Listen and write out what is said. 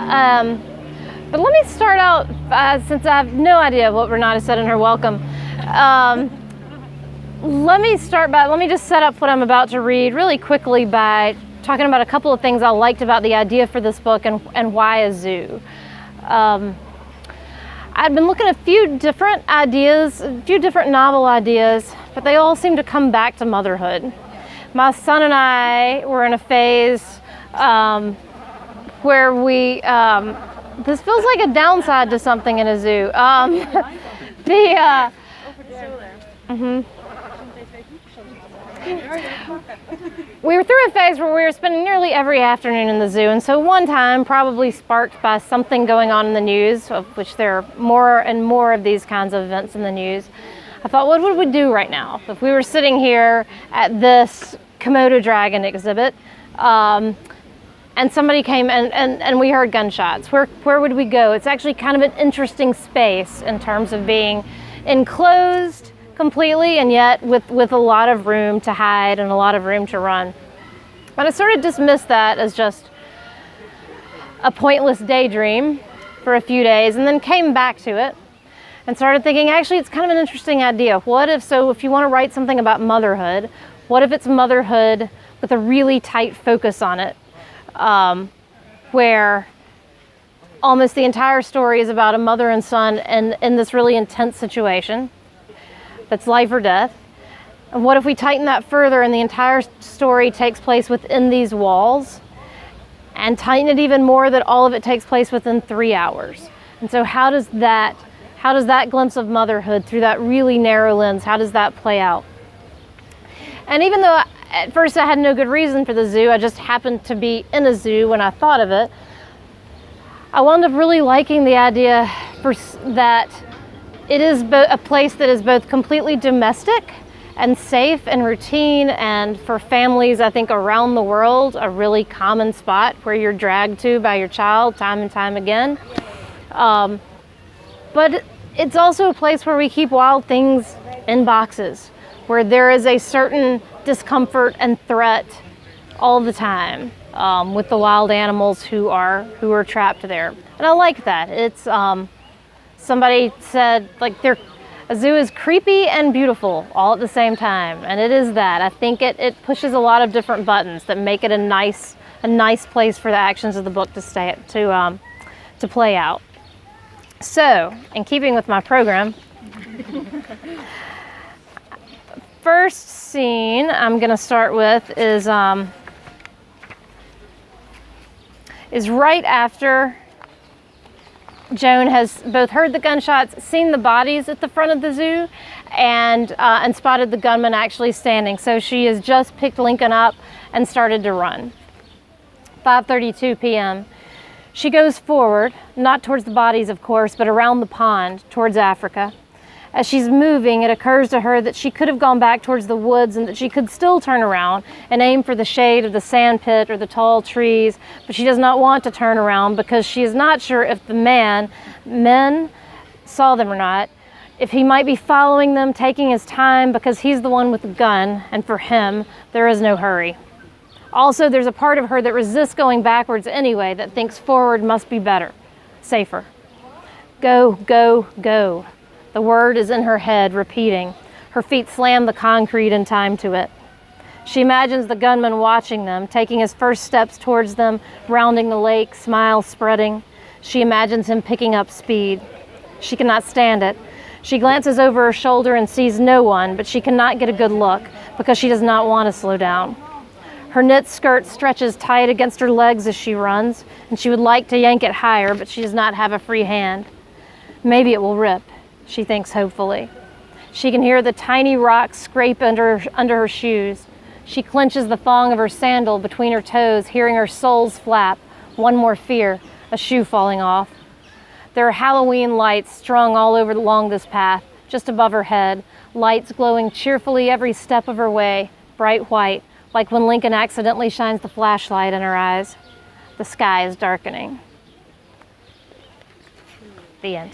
But let me start out, since I have no idea what Renata said in her welcome. Let me just set up what I'm about to read really quickly by talking about a couple of things I liked about the idea for this book and why a zoo. I'd been looking at a few different ideas, a few different novel ideas, but they all seem to come back to motherhood. My son and I were in a phase where we, this feels like a downside to something in a zoo. We were through a phase where we were spending nearly every afternoon in the zoo, and so one time, probably sparked by something going on in the news, of which there are more and more of these kinds of events in the news, I thought, what would we do right now if we were sitting here at this Komodo dragon exhibit and somebody came and we heard gunshots? Where would we go? It's actually kind of an interesting space in terms of being enclosed completely and yet with a lot of room to hide and a lot of room to run. And I sort of dismissed that as just a pointless daydream for a few days, and then came back to it and started thinking, actually, it's kind of an interesting idea. What if you want to write something about motherhood, what if it's motherhood with a really tight focus on it, where almost the entire story is about a mother and son in this really intense situation that's life or death? And what if we tighten that further and the entire story takes place within these walls, and tighten it even more that all of it takes place within 3 hours? And so how does that glimpse of motherhood through that really narrow lens, how does that play out? And even though at first I had no good reason for the zoo, I just happened to be in a zoo when I thought of it, I wound up really liking the idea that it is a place that is both completely domestic and safe and routine, and for families, I think, around the world, a really common spot where you're dragged to by your child time and time again. But it's also a place where we keep wild things in boxes, where there is a certain discomfort and threat all the time with the wild animals who are trapped there. And I like that. It's somebody said, like, a zoo is creepy and beautiful all at the same time, and it is that. I think it pushes a lot of different buttons that make it a nice place for the actions of the book to play out. So, in keeping with my program, first scene I'm going to start with is right after Joan has both heard the gunshots, seen the bodies at the front of the zoo, and spotted the gunman actually standing. So she has just picked Lincoln up and started to run. 5:32 p.m. She goes forward, not towards the bodies, of course, but around the pond towards Africa. As she's moving, it occurs to her that she could have gone back towards the woods and that she could still turn around and aim for the shade of the sand pit or the tall trees, but she does not want to turn around because she is not sure if the men saw them or not, if he might be following them, taking his time because he's the one with the gun, and for him, there is no hurry. Also, there's a part of her that resists going backwards anyway, that thinks forward must be better, safer. Go, go, go. The word is in her head, repeating. Her feet slam the concrete in time to it. She imagines the gunman watching them, taking his first steps towards them, rounding the lake, smile spreading. She imagines him picking up speed. She cannot stand it. She glances over her shoulder and sees no one, but she cannot get a good look because she does not want to slow down. Her knit skirt stretches tight against her legs as she runs, and she would like to yank it higher, but she does not have a free hand. Maybe it will rip, she thinks hopefully. She can hear the tiny rocks scrape under her shoes. She clenches the thong of her sandal between her toes, hearing her soles flap. One more fear, a shoe falling off. There are Halloween lights strung all over along this path, just above her head, lights glowing cheerfully every step of her way, bright white, like when Lincoln accidentally shines the flashlight in her eyes. The sky is darkening. The end.